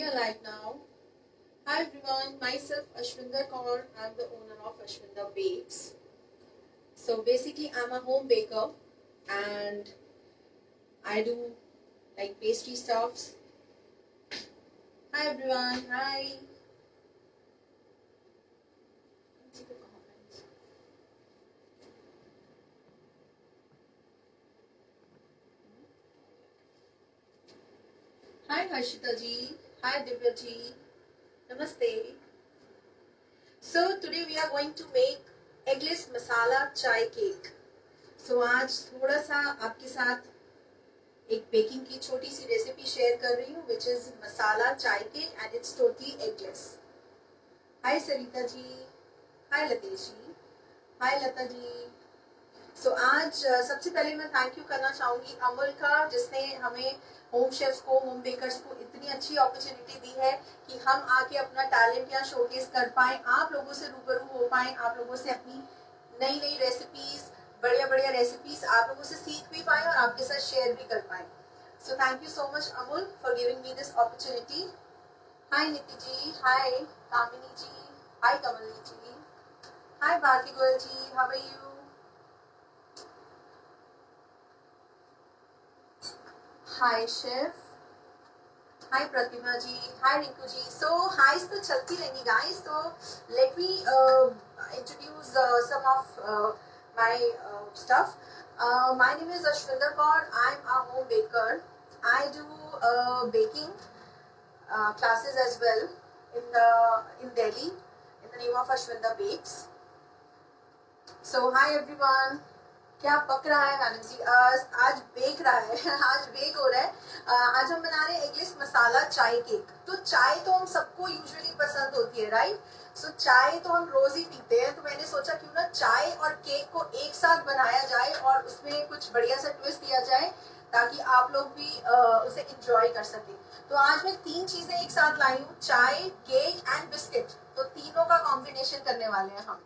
We are live now. Hi everyone, myself Ashwinder Kaur. I'm the owner of Ashwinder Bakes. So basically, I'm a home baker and I do like pastry stuffs. Hi everyone, hi. See the comments. Hi Harshita ji, hi Divya ji, namaste. So today we are going to make eggless masala chai cake. So आज थोड़ा सा आपके साथ एक baking की छोटी सी recipe share कर रही हूँ विच is masala chai cake and it's totally eggless. Hi Sarita ji, hi Latesh ji, hi Lata ji. So आज सबसे पहले मैं थैंक यू करना चाहूंगी अमूल का, जिसने हमें होम शेफ्स को, होम बेकर्स को इतनी अच्छी अपॉर्चुनिटी दी है कि हम आके अपना टैलेंट यहाँ शोकेस कर पाए, आप लोगों से रूबरू हो पाए, आप लोगों से अपनी नई नई रेसिपीज, बढ़िया बढ़िया रेसिपीज आप लोगों से सीख भी पाए और आपके साथ शेयर भी कर पाए. So thank you so much Amul for giving me this opportunity. Hi Niti ji, hi Kamini ji, hi Kamli ji, hi Bharti Goyal ji, how are you? Hi chef, hi Pratima ji, hi Rinku ji. So hi's तो चलती रहेंगी गाइस. तो let me introduce some of my stuff. My name is Ashwinder Kaur. I'm a home baker. I do baking classes as well in Delhi in the name of Ashwinder Bakes. So hi everyone. क्या पक रहा है madam जी? आज bake रहा है आज bake हो रहा है. आज हम बना रहे हैं एगलेस मसाला चाय केक. तो चाय तो हम सबको यूजुअली पसंद होती है, राइट? सो चाय तो हम रोज ही पीते हैं, तो मैंने सोचा क्यों ना चाय और केक को एक साथ बनाया जाए और उसमें कुछ बढ़िया सा ट्विस्ट दिया जाए ताकि आप लोग भी उसे एंजॉय कर सकें. तो आज मैं 3 चीजें एक साथ लाई हूँ, चाय, केक एंड बिस्किट. तो तीनों का कॉम्बिनेशन करने वाले हैं हम.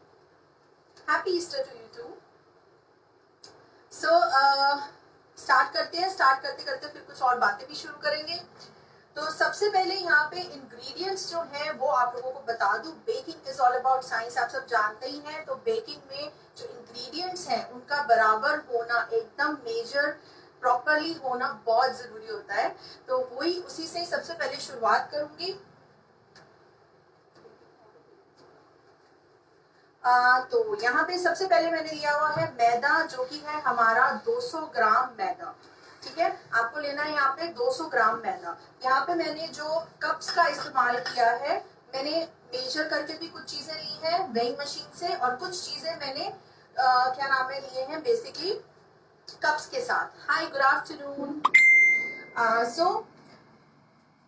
Happy Easter to you too. So start करते हैं. स्टार्ट करते करते फिर कुछ और बातें भी शुरू करेंगे. तो सबसे पहले यहाँ पे इंग्रेडिएंट्स जो हैं वो आप लोगों को बता दूं. Baking is all about science, आप सब जानते ही हैं. तो बेकिंग में जो इंग्रेडिएंट्स हैं उनका बराबर होना, एकदम मेजर प्रॉपरली होना बहुत जरूरी होता है. तो वही उसी से सबसे पहले शुरुआत करूंगी. तो यहाँ पे सबसे पहले मैंने लिया हुआ है मैदा, जो कि है हमारा 200 ग्राम मैदा. ठीक है, आपको लेना है यहाँ पे 200 ग्राम मैदा. यहाँ पे मैंने जो कप्स का इस्तेमाल किया है, मैंने मेजर करके भी कुछ चीजें ली है वेइंग मशीन से, और कुछ चीजें मैंने क्या नाम है लिए हैं बेसिकली कप्स के साथ. Hi good afternoon. सो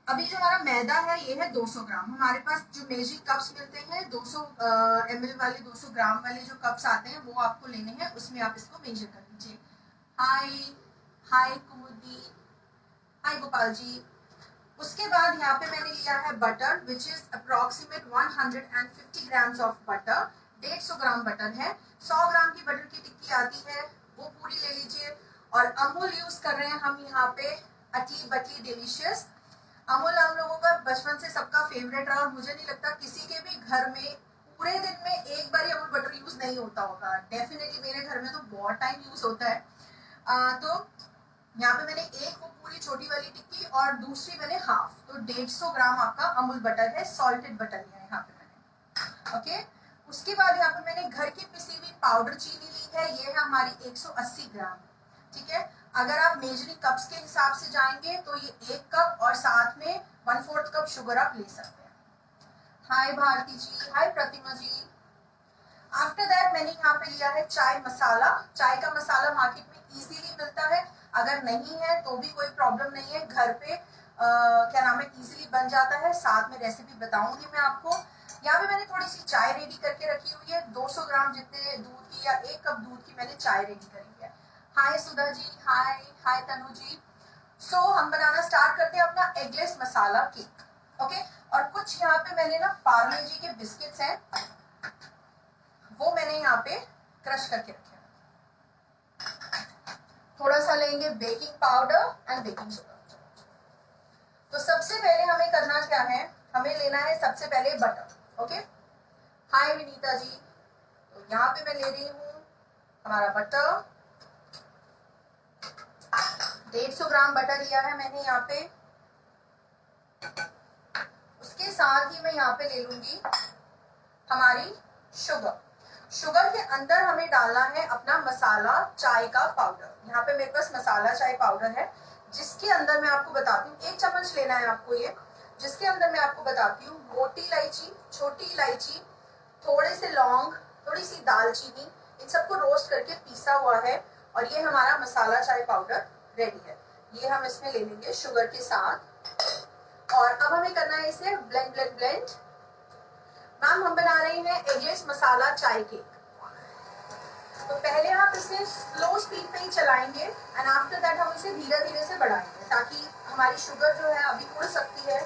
अभी जो हमारा मैदा है ये है 200 ग्राम. हमारे पास जो मेजरिंग कप्स मिलते हैं 200 ml वाले, 200 ग्राम वाले जो कप्स आते हैं वो आपको लेने हैं, उसमें आप इसको मेजर कर लीजिए. हाय हाय कुमुदी, हाय गोपाल जी. उसके बाद यहाँ पे मैंने लिया है butter which is approximate 150 grams of butter. 150 gram butter है. 100 ग्राम की बटर की टिक्की आती है वो पूरी ले लीजिए. और अमूल यूज कर रहे हैं हम यहाँ पे, अटली बटली डिलीशियस. अमूल हम लोगों का बचपन से सबका फेवरेट रहा और मुझे नहीं लगता किसी के भी घर में पूरे दिन में एक बार अमूल बटर यूज नहीं होता होगा. डेफिनेटली मेरे घर में तो बहुत टाइम यूज होता है. तो यहाँ पे मैंने एक वो पूरी छोटी वाली टिक्की और दूसरी मैंने हाफ, तो 150 ग्राम आपका अमूल बटर है. सॉल्टेड बटर लिया है यहाँ पे मैंने. ओके. उसके बाद यहाँ पे मैंने घर की पिसी हुई पाउडर चीनी ली है, ये है हमारी 180 ग्राम. ठीक है. अगर आप मेजरिंग कप्स के हिसाब से जाएंगे तो ये 1 कप और साथ में 1/4 कप शुगर आप ले सकते हैं. हाय भारती जी, हाय प्रतिमा जी. आफ्टर दैट मैंने यहाँ पे लिया है चाय मसाला. चाय का मसाला मार्केट में इजीली मिलता है, अगर नहीं है तो भी कोई प्रॉब्लम नहीं है, घर पे क्या नाम है इजीली बन जाता है. साथ में रेसिपी बताऊंगी मैं आपको. यहाँ पे मैंने थोड़ी सी चाय रेडी करके रखी हुई है. 200 ग्राम जितने दूध की या 1 कप दूध की मैंने चाय रेडी करी है. हाय सुधा जी, हाय हाय तनु जी. सो हम बनाना स्टार्ट करते हैं अपना एगलेस मसाला केक. ओके. और कुछ यहाँ पे मैंने ना पार्ले जी के बिस्किट्स हैं, वो मैंने यहाँ पे क्रश करके रखे हैं. थोड़ा सा लेंगे baking powder and baking soda. तो तो सबसे पहले हमें करना क्या है, हमें लेना है सबसे पहले बटर। ओके, हाय विनीता जी। तो यहाँ पे मैं ले रही हूँ हमारा बटर, 150 ग्राम बटर लिया है मैंने यहाँ पे। उसके साथ ही मैं यहाँ पे ले लूंगी हमारी शुगर। शुगर के अंदर हमें डालना है अपना मसाला चाय का पाउडर। यहाँ पे मेरे पास मसाला चाय पाउडर है, जिसके अंदर मैं आपको बताती हूँ 1 चम्मच लेना है आपको ये, जिसके अंदर मैं आपको बताती हूँ मोटी इलायची, छोटी इलायची, थोड़े से लौंग, थोड़ी सी दालचीनी, इन सबको रोस्ट करके पीसा हुआ है। और ये हमारा मसाला चाय पाउडर रेडी है। ये हम इसमें ले लेंगे शुगर के साथ। और अब हमें करना है इसे ब्लेंड ब्लेंड ब्लेंड। मैम हम बना रहे हैं एगलेस मसाला चाय केक। तो पहले आप इसे स्लो स्पीड पे ही चलाएंगे एंड आफ्टर दैट हम इसे धीरे धीरे से बढ़ाएंगे, ताकि हमारी शुगर जो है अभी उड़ सकती है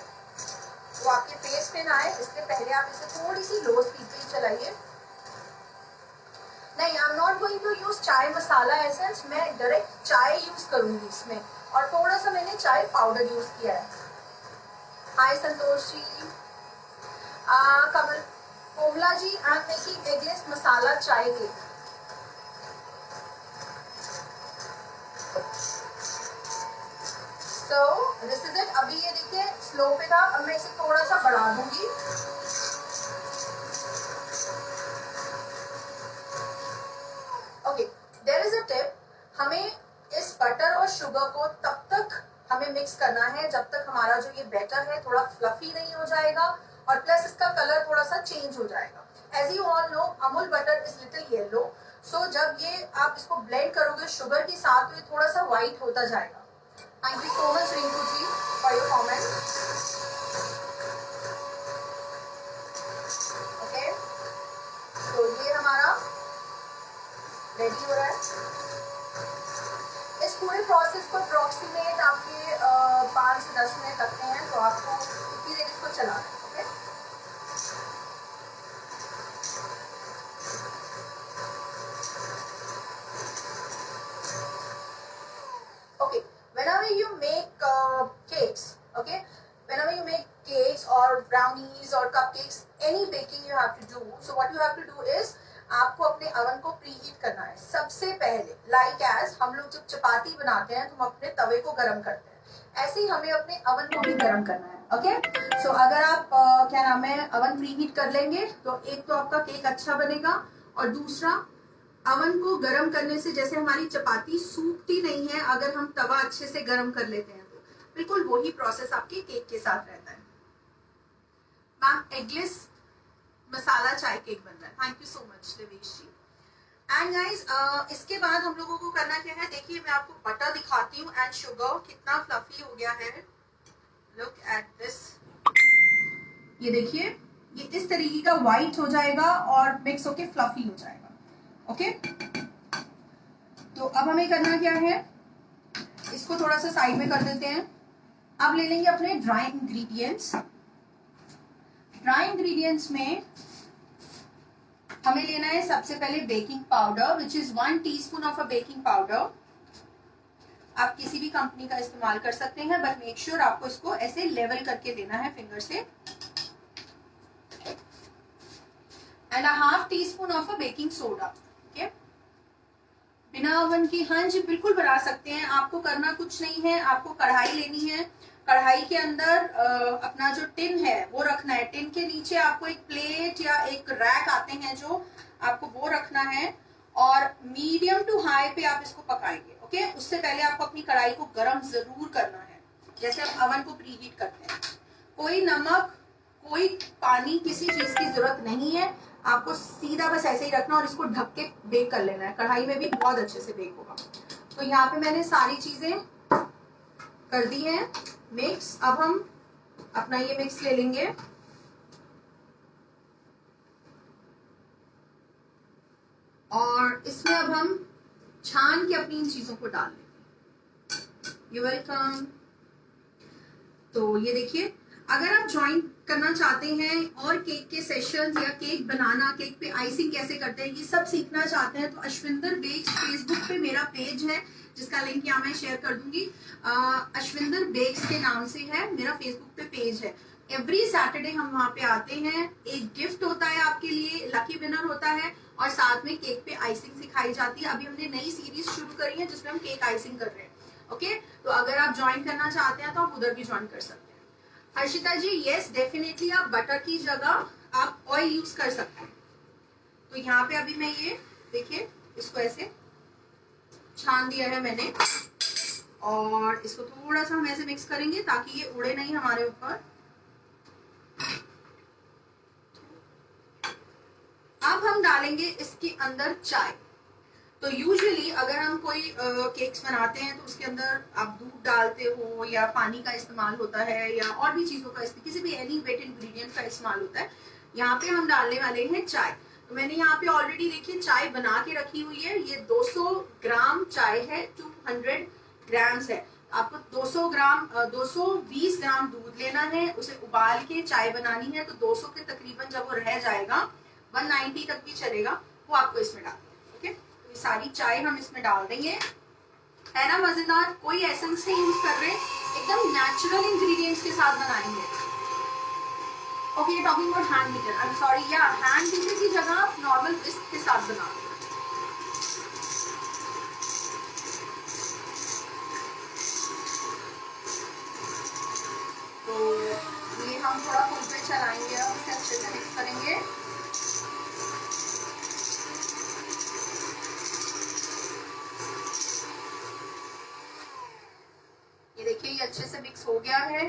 वो आपके फेस पे ना आए। इसलिए पहले आप इसे थोड़ी सी लो स्पीड पे ही चलाइए। नहीं, I am not going to use chai masala essence, मैं डायरेक्ट चाय यूज करूंगी इसमें, और थोड़ा सा मैंने चाय पाउडर यूज किया है। हाय संतोष जी, कमल, कोमला जी, I am making eggless masala chai cake. So this is it। अभी ये देखिए स्लो पे था, अब मैं इसे थोड़ा सा बढ़ा दूंगी। Okay, there is a tip, हमें इस बटर और शुगर को तब तक हमें मिक्स करना है जब तक हमारा जो ये बैटर है थोड़ा फ्लफी नहीं हो जाएगा, और प्लस इसका कलर थोड़ा सा चेंज हो जाएगा। As you all know Amul butter is little yellow, so जब ये आप इसको ब्लेंड करोगे शुगर के साथ तो ये थोड़ा सा व्हाइट होता जाएगा। Thank you so much Rinku ji for your comment. Okay, तो ये हमारा रेडी हो रहा है। इस पूरे प्रोसेस को अप्रोक्सीमेट आपके 5 से 10 मिनट लगते हैं, तो आपको इतनी देर इसको चलाना है। Okay, whenever you make cakes, okay, whenever you make cakes or brownies or cupcakes, any baking you have to do, so what you have to do is आपको अपने अवन को प्रीहीट करना है सबसे पहले। लाइक एज हम लोग जब चपाती बनाते हैं तो हम अपने तवे को गर्म करते हैं, ऐसे ही हमें अपने अवन को भी गर्म करना है। ओके, सो अगर आप क्या नाम है अवन प्रीहीट कर लेंगे तो एक तो आपका केक अच्छा बनेगा, और दूसरा अवन को गर्म करने से जैसे हमारी चपाती सूखती नहीं है अगर हम तवा अच्छे से गर्म कर लेते हैं, तो बिल्कुल वही प्रोसेस आपके केक के साथ रहता है। मैम एगलेस मसाला चाय केक बन रहा है, thank you so much Devesh ji. And guys इसके बाद हम लोगों को करना क्या है, देखिए मैं आपको बटर दिखाती हूँ एंड शुगर कितना फ्लफी हो गया है। लुक एट दिस, ये देखिए ये इस तरीके का व्हाइट हो जाएगा और मिक्स होके फ्लफी हो जाएगा। ओके, तो अब हमें करना क्या है, इसको थोड़ा सा साइड में कर देते हैं। अब ले लेंगे अपने ड्राई इंग्रेडिएंट्स। ड्राई इंग्रेडिएंट्स में हमें लेना है सबसे पहले baking powder, which is 1 teaspoon of a baking powder. आप किसी भी कंपनी का इस्तेमाल कर सकते हैं, बट मेक श्योर आपको इसको ऐसे लेवल करके देना है फिंगर से। And a half tea spoon of a baking soda. Okay, बिना ओवन की, हाँ जी बिल्कुल बना सकते हैं। आपको करना कुछ नहीं है, आपको कढ़ाई लेनी है, कढ़ाई के अंदर अपना जो टिन है वो रखना है। टिन के नीचे आपको एक प्लेट या एक रैक आते हैं जो आपको वो रखना है, और मीडियम टू हाई पे आप इसको पकाएंगे। ओके, उससे पहले आपको अपनी कढ़ाई को गर्म जरूर करना है, जैसे हम अवन को प्रीहीट करते हैं। कोई नमक, कोई पानी, किसी चीज की जरूरत नहीं है, आपको सीधा बस ऐसे ही रखना और इसको ढक के बेक कर लेना है। कढ़ाई में भी बहुत अच्छे से बेक होगा। तो यहाँ पे मैंने सारी चीजें कर दी हैं मिक्स। अब हम अपना ये मिक्स ले लेंगे और इसमें अब हम छान के अपनी इन चीजों को डाल लेंगे। You welcome. तो ये देखिए, अगर आप ज्वाइन करना चाहते हैं और केक के सेशंस या केक बनाना, केक पे आइसिंग कैसे करते हैं, ये सब सीखना चाहते हैं, तो अश्विंदर बेक्स फेसबुक पे मेरा पेज है, जिसका लिंक यहाँ मैं शेयर कर दूंगी। अश्विंदर बेक्स के नाम से है, मेरा फेसबुक पे पेज है। एवरी सैटरडे हम वहाँ पे आते हैं, एक गिफ्ट होता है आपके लिए, लकी विनर होता है, और साथ में केक पे आइसिंग सिखाई जाती है। अभी हमने नई सीरीज शुरू करी है जिसमें हम केक आइसिंग कर रहे हैं। ओके, तो अगर आप ज्वाइन करना चाहते हैं तो आप उधर भी ज्वाइन कर सकते हैं। हर्षिता जी, यस डेफिनेटली, आप बटर की जगह आप ऑयल यूज कर सकते हैं। तो यहाँ पे अभी मैं ये देखिए इसको ऐसे छान दिया है मैंने, और इसको थोड़ा सा हम ऐसे मिक्स करेंगे ताकि ये उड़े नहीं हमारे ऊपर। अब हम डालेंगे इसके अंदर चाय। तो यूजुअली अगर हम कोई केक्स बनाते हैं तो उसके अंदर आप दूध डालते हो या पानी का इस्तेमाल होता है या और भी चीजों का, किसी भी एनी वेट इंग्रेडिएंट का इस्तेमाल होता है। यहाँ पे हम डालने वाले हैं चाय। तो मैंने यहाँ पे ऑलरेडी देखिए चाय बना के रखी हुई है। ये 200 ग्राम चाय है, 200 ग्राम्स है। आपको 200 ग्राम 220 ग्राम दूध लेना है, उसे उबाल के चाय बनानी है। तो 200 के तकरीबन जब वो रह जाएगा, 190 तक भी चलेगा, वो आपको इसमें डालना है। ओके, तो ये सारी चाय हम इसमें डाल देंगे। है ना मजेदार, कोई एसेंस नहीं यूज कर रहे, एकदम नेचुरल इंग्रेडिएंट्स के साथ बनाएंगे। ओके, ये talking about hand beater, I am sorry, या हैंड बीटर की जगह आप नॉर्मल विस्क के साथ बना दो। तो ये हम थोड़ा फुल पे चलाएंगे और इसे अच्छे से मिक्स करेंगे। ये देखिए ये अच्छे से मिक्स हो गया है।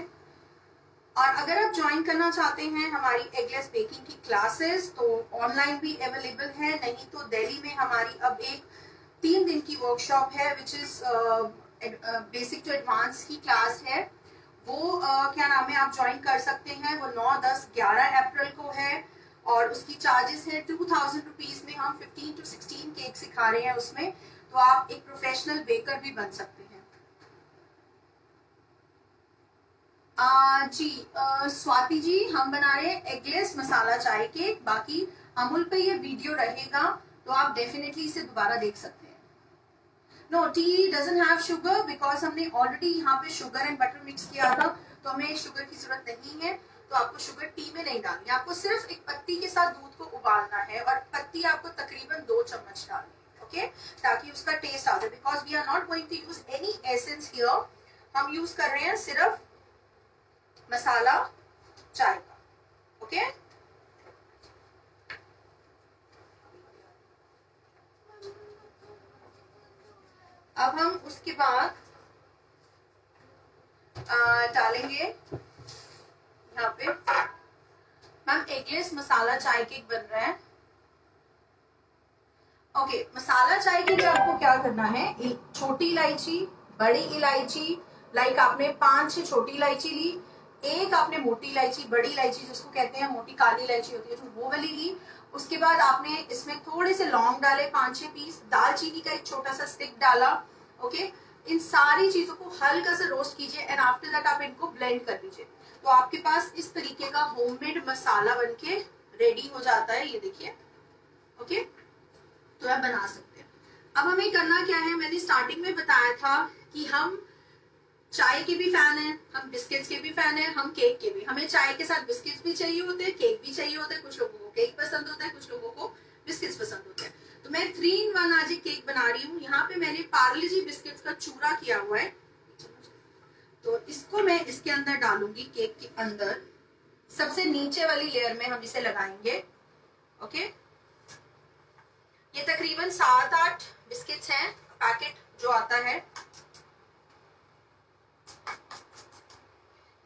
और अगर आप ज्वाइन करना चाहते हैं हमारी एगलेस बेकिंग की क्लासेस, तो ऑनलाइन भी अवेलेबल है, नहीं तो दिल्ली में हमारी अब एक 3 दिन की वर्कशॉप है which is basic to advance की क्लास है। वो क्या नाम है, आप ज्वाइन कर सकते हैं। वो 9, 10, 11 अप्रैल को है और उसकी चार्जेस है 2000 रुपीज में। हम 15 to 16 केक सिखा रहे हैं उसमें, तो आप एक प्रोफेशनल बेकर भी बन सकते हैं। जी स्वाति जी, हम बना रहे हैं एगलेस मसाला चाय केक। बाकी अमूल पे ये वीडियो रहेगा, तो आप डेफिनेटली इसे दोबारा देख सकते हैं। No, tea doesn't have sugar because हमने ऑलरेडी यहाँ पे शुगर एंड बटर मिक्स किया था, तो हमें शुगर की जरूरत नहीं है। तो आपको शुगर टी में नहीं डालनी है, आपको सिर्फ एक पत्ती के साथ दूध को उबालना है, और पत्ती आपको तकरीबन 2 चम्मच डालनी है। ओके, ताकि उसका टेस्ट आ जाए। Because we are not going to use any essence here, हम यूज कर रहे हैं सिर्फ मसाला चाय का। ओके, अब हम उसके बाद डालेंगे यहाँ पे, मैम एगलेस मसाला चाय केक बन रहा है। ओके, मसाला चाय के लिए आपको क्या करना है, छोटी इलायची, बड़ी इलायची, लाइक आपने 5-6 छोटी इलायची ली, एक आपने मोटी इलायची, बड़ी इलायची जिसको कहते हैं मोटी काली इलायची होती है, जो वो वाली ली। उसके बाद आपने इसमें थोड़े से लौंग डाले 5-6 पीस, दालचीनी का एक छोटा सा स्टिक डाला। ओके, इन सारी चीजों को हल्का सा रोस्ट कीजिए एंड आफ्टर दैट आप इनको ब्लेंड कर लीजिए। तो आपके पास इस तरीके का होममेड मसाला बनके रेडी हो जाता है, ये देखिए। ओके, तो आप बना सकते हैं। अब हमें करना क्या है, मैंने स्टार्टिंग में बताया था कि हम चाय के भी फैन हैं, हम बिस्किट्स के भी फैन हैं, हम केक के भी। हमें चाय के साथ बिस्किट्स भी चाहिए होते हैं, केक भी चाहिए होता है। कुछ लोगों को केक पसंद होता है, कुछ लोगों को बिस्किट्स पसंद होते हैं। तो मैं 3-in-1 आज एक केक बना रही हूँ। यहाँ पे मैंने पार्ले जी बिस्किट्स का चूरा किया हुआ है, तो इसको मैं इसके अंदर डालूंगी, केक के अंदर सबसे नीचे वाली लेयर में हम इसे लगाएंगे। ओके, ये तकरीबन 7-8 बिस्किट्स हैं, पैकेट जो आता है,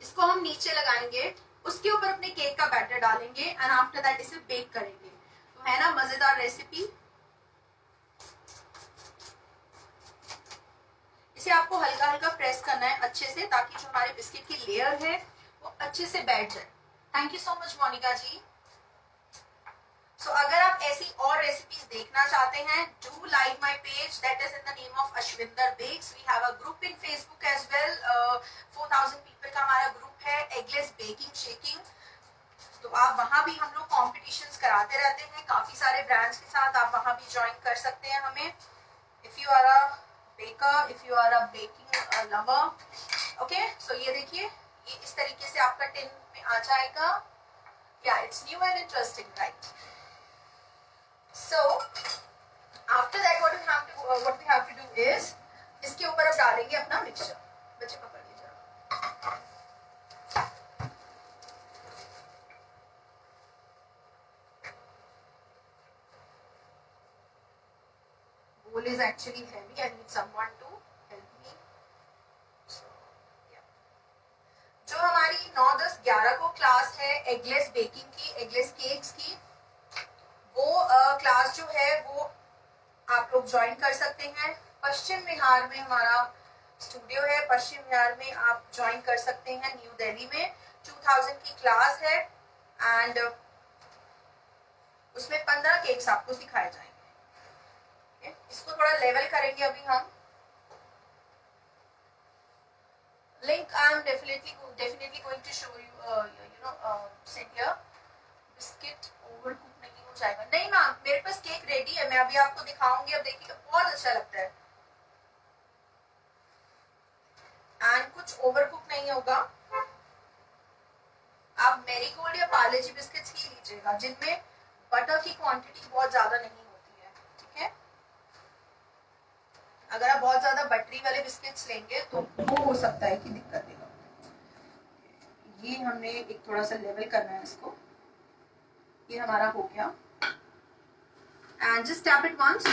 इसको हम नीचे लगाएंगे। उसके ऊपर अपने केक का बैटर डालेंगे एंड आफ्टर दैट इसे बेक करेंगे। तो है ना मजेदार रेसिपी। इसे आपको हल्का हल्का प्रेस करना है अच्छे से, ताकि जो हमारे बिस्किट की लेयर है वो अच्छे से बैठ जाए। Thank you so much Monika ji. So अगर आप ऐसी और रेसिपीज देखना चाहते हैं, do like my page, that is in the name of Ashwinder bakes. We have a group in Facebook as well, 4000 people का हमारा ग्रुप है, एगलेस बेकिंग शेकिंग। तो आप वहां भी, हम लोग कॉम्पिटिशन्स कराते रहते हैं काफी सारे ब्रांड्स के साथ, आप वहां भी ज्वाइन कर सकते हैं हमें। If you are a cake का, if you are a baking lover. Okay, so ये देखिए, ये इस तरीके से आपका टिन में आ जाएगा. Yeah it's new and interesting, right? So after that what we have to do is, इसके ऊपर अब डालेंगे अपना मिक्सचर. बच्चे पकड़ लीजिए. bowl is actually heavy. I need someone to help me. So, yeah. जो हमारी 9, 10, 11 को क्लास है एगलेस बेकिंग की, एगलेस केक्स की, वो क्लास जो है वो आप लोग ज्वाइन कर सकते हैं. पश्चिम विहार में हमारा स्टूडियो है. पश्चिम विहार में आप ज्वाइन कर सकते हैं. न्यू दिल्ली में 2000 की क्लास है एंड उसमें 15 केक्स आपको सिखाए जाएंगे. इसको थोड़ा लेवल करेंगे अभी हम. Link I am definitely going to show you set here. Biscuit overcook नहीं हो जाएगा? नहीं मैम, मेरे पास केक रेडी है, मैं अभी आपको दिखाऊंगी. अब देखिएगा, बहुत अच्छा लगता है एंड कुछ ओवरकुक नहीं होगा. आप मैरीगोल्ड या पार्ले जी बिस्किट्स ही लीजिएगा जिनमें बटर की क्वांटिटी बहुत ज्यादा नहीं होती है. ठीक है, अगर आप बहुत ज्यादा बटरी वाले बिस्किट्स लेंगे तो वो हो सकता है कि दिक्कत देगा. ये हमने एक थोड़ा सा लेवल करना है इसको. ये हमारा हो गया and just tap it once.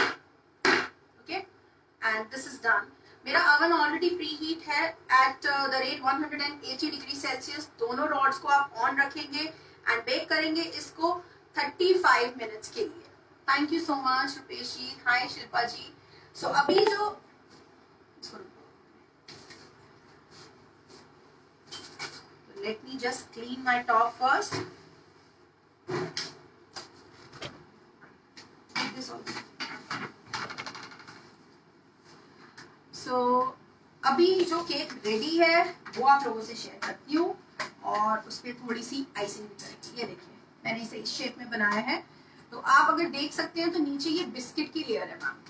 Okay, and this is done. मेरा अवन ऑलरेडी प्री हीट है at the rate 180 degree Celsius. दोनों रॉड्स को आप ऑन रखेंगे एंड बेक करेंगे इसको 35 मिनट्स के लिए. Thank you so much Rupesh ji. Hi Shilpa ji. So अभी जो let me just clean my top first. This also. So अभी जो केक रेडी है वो आप लोगों से शेयर करती हूँ और उस पर थोड़ी सी आइसिंग भी करेंगे. ये देखिए, मैंने इसे इस शेप में बनाया है. तो आप अगर देख सकते हैं तो नीचे ये बिस्किट की लेयर है ma'am.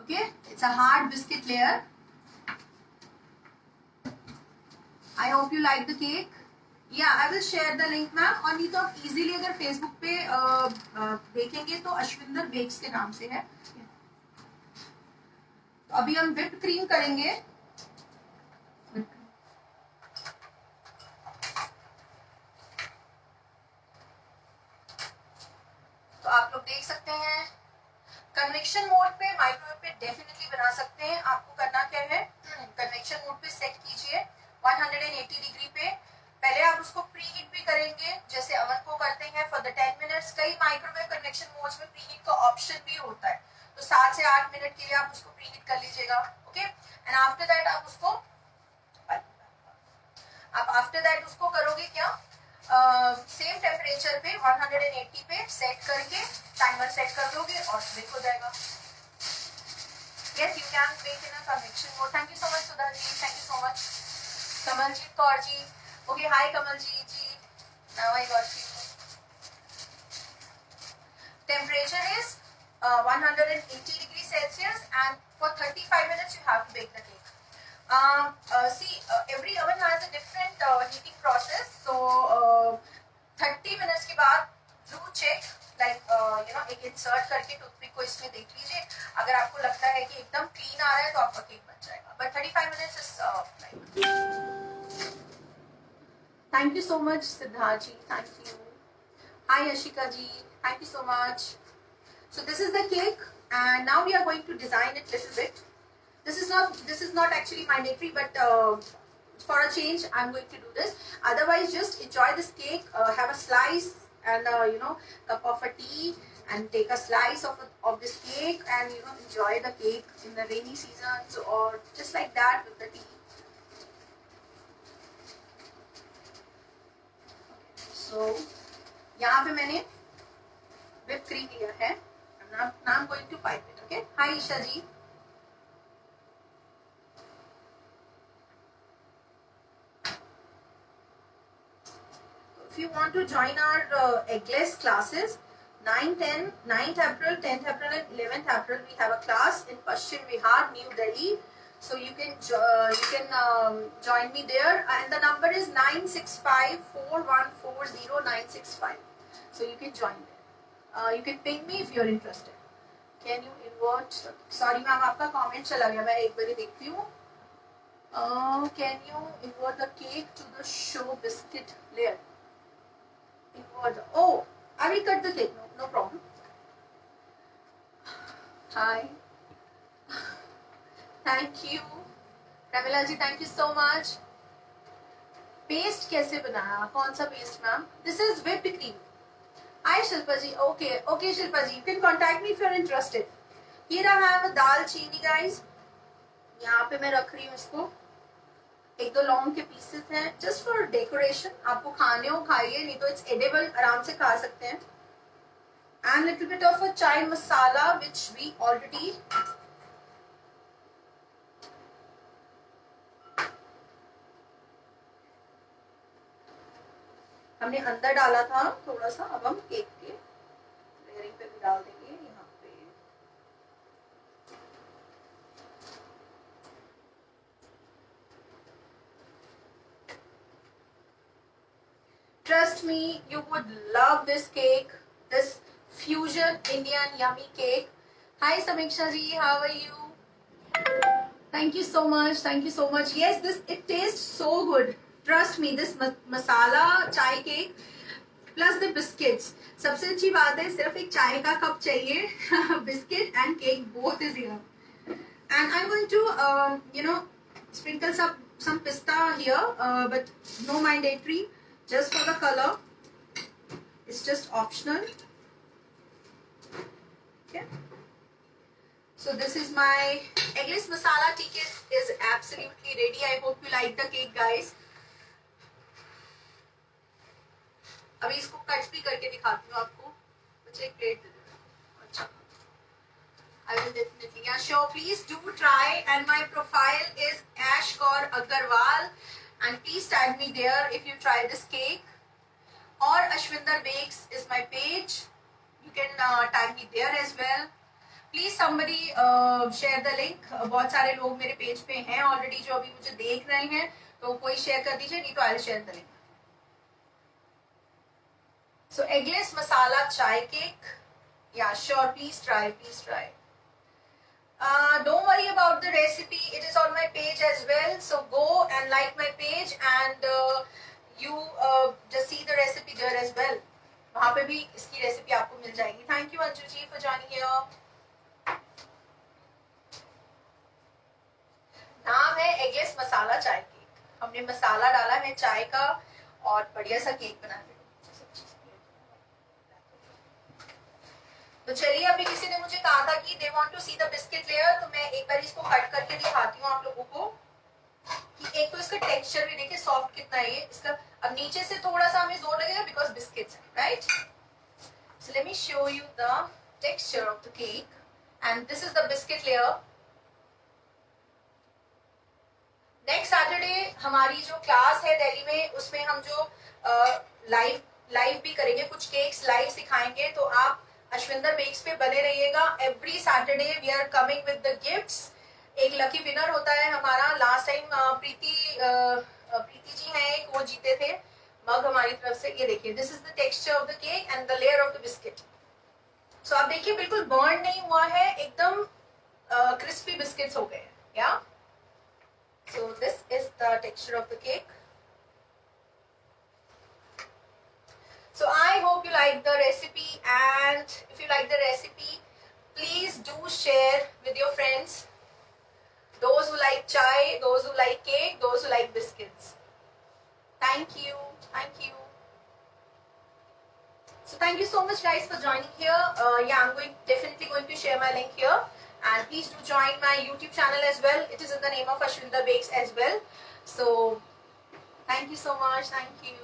Okay, it's a hard biscuit layer. I hope you like the cake. Yeah I will share the link ma'am. और नहीं तो आप इजीली अगर फेसबुक पे देखेंगे तो अश्विंदर बेक्स के नाम से है. तो अभी हम व्हिप्ड क्रीम करेंगे. तो आप लोग देख सकते हैं कन्वेक्शन मोड पे, माइक्रोवेव पे डेफिनेटली बना सकते हैं. आपको करना क्या है, कन्वेक्शन मोड पे सेट कीजिए 180 डिग्री पे. पहले आप उसको प्री हीट भी करेंगे जैसे अवन को करते हैं फॉर द 10 मिनट्स. कई माइक्रोवेव कन्वेक्शन मोड्स में प्री हीट का ऑप्शन भी होता है, तो 7 से 8 मिनट के लिए आप उसको प्री हीट कर लीजिएगा. ओके, एंड आफ्टर दैट आप उसको करोगे क्या, सेम टेम्परेचर पे 180 पे सेट करके टाइमर सेट कर दोगे और बेक हो जाएगा. Yes, you can bake in a convection mode. Thank you so much, Sudha ji. Thank you so much. Kamaljeet Kaur ji. Okay, hi Kamaljeet ji. Now I got you. Temperature is 180 degrees Celsius and for 35 minutes you have to bake the cake. Every oven has a different heating process. So 30 minutes के बाद do check. एक insert करके toothpick को इसमें देख लीजिए. अगर आपको लगता है कि एकदम क्लीन आ रहा है तो आपका केक बन जाएगा. But 35 minutes is like. Thank you so much Siddharth ji. Thank you. Hi Yashika ji. Thank you so much. So this is the cake and now we are going to design it little bit. This is not actually mandatory, but for a change I'm going to do this. Otherwise just enjoy this cake, have a slice and cup of a tea and take a slice of this cake and enjoy the cake in the rainy seasons or just like that with the tea. So यहाँ पे मैंने whipped cream लिया है. Now I'm going to pipe it. Okay. Hi Isha ji. If you want to join our eggless classes, 9th April, 10th April and 11th April we have a class in Paschim Vihar, New Delhi. So you can join me there, and the number is 9654140 So you can join there. You can ping me if you are interested. Can you invert? Sorry ma'am, आपका comment चला गया, मैं एक बारी देखती हूँ. Can you invert the cake to the show biscuit layer? Invert. Oh, I will cut the cake. No problem. Hi. Thank you. Ramila ji, thank you so much. Paste कैसे बनाया? कौन सा paste ma'am? This is whipped cream. Hi Shilpa ji. Okay Shilpa ji. You can contact me if you are interested. Here I have a dal chini guys. यहाँ पे मैं रख रही हूँ इसको. एक दो लौंग के पीसेस हैं. Just for decoration. आपको खाने हो खाइए, नहीं तो it's edible. आराम से खा सकते हैं. And little bit of a chai masala which we already हमने अंदर डाला था थोड़ा सा. अब हम केक के लेयरिंग पे भी डाल देंगे यहाँ पे. Trust me, you would love this cake, this fusion Indian yummy cake. Hi Samiksha ji, how are you? Thank you so much. Yes, it tastes so good. Trust me, this masala chai cake plus the biscuits. सबसे अच्छी बात है, सिर्फ एक चाय का cup चाहिए. Biscuit and cake both is here. And I'm going to sprinkle some pista here, but no mandatory, just for the color. It's just optional. Okay. So this is my eggless masala tea cake is absolutely ready. I hope you like the cake guys. अभी इसको cut भी करके दिखाती हूँ आपको. मुझे एक plate दे दो. अच्छा. I will definitely. Yeah, sure. Please do try. And my profile is Ash Kaur Agarwal. And please tag me there if you try this cake. Or Ashwinder Bakes is my page. You can tag me there as well. Please somebody share the link. बहुत सारे लोग मेरे page पे हैं already जो अभी मुझे देख रहे हैं. तो कोई share कर दीजिए, नहीं तो I'll share the link. So eggless masala chai cake. Yeah, sure. Please try. Don't worry about the recipe. It is on my page as well. So go and like my page and you just see the recipe there as well. वहाँ पे भी इसकी recipe आपको मिल जाएगी. Thank you Anju ji for joining here. नाम है eggless masala chai cake. हमने मसाला डाला है चाय का और बढ़िया सा केक बना दिया. तो चलिए, अभी किसी ने मुझे कहा था कि they want to see the biscuit layer, तो मैं एक बार इसको कट करके दिखाती हूँ आप लोगों को कि एक तो इसका टेक्सचर भी देखिए सॉफ्ट कितना है ये इसका. अब नीचे से थोड़ा सा हमें जोर लगेगा बिकॉज बिस्किट्स है, right. So let me show you the texture of the cake and this is the biscuit layer. Next Saturday हमारी जो क्लास है दिल्ली में, उसमें हम जो लाइव भी करेंगे, कुछ केक्स लाइव सिखाएंगे. तो आप अश्विंदर बेक्स पे बने रहिएगा. Every Saturday we are coming with the gifts. एक लकी विनर होता है हमारा. लास्ट टाइम प्रीति जी हैं, वो जीते थे मग हमारी तरफ से. ये देखिए, this is the texture of the cake and the layer of the biscuit. So आप देखिए बिल्कुल बर्न नहीं हुआ है, एकदम क्रिस्पी बिस्किट्स हो गए. या सो this is the texture of the cake. So I hope you like the recipe, and if you like the recipe, please do share with your friends. Those who like chai, those who like cake, those who like biscuits. Thank you. So thank you so much guys for joining here. Yeah, I'm definitely going to share my link here, and please do join my YouTube channel as well. It is in the name of Ashwinder Bakes as well. So thank you so much. Thank you.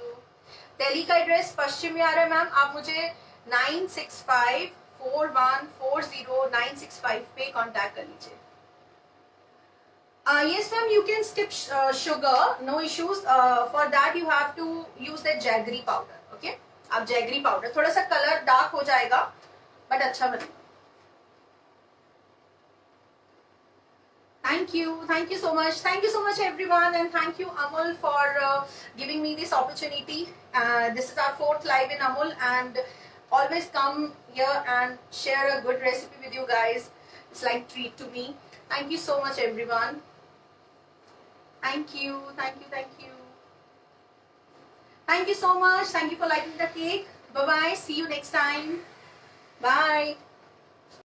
Delhi का address पश्चिम में आ रहा है ma'am. आप मुझे 9654140965 पे contact कर लीजिए. Yes ma'am, you can skip sugar, no issues. For that you have to use the jaggery powder. Okay, आप जैगरी पाउडर, थोड़ा सा कलर डार्क हो जाएगा बट अच्छा बनेगा। Thank you so much. Thank you so much, everyone, and thank you, Amul, for giving me this opportunity. This is our 4th live in Amul, and always come here and share a good recipe with you guys. It's like treat to me. Thank you so much, everyone. Thank you, thank you, thank you. Thank you so much. Thank you for liking the cake. Bye bye. See you next time. Bye.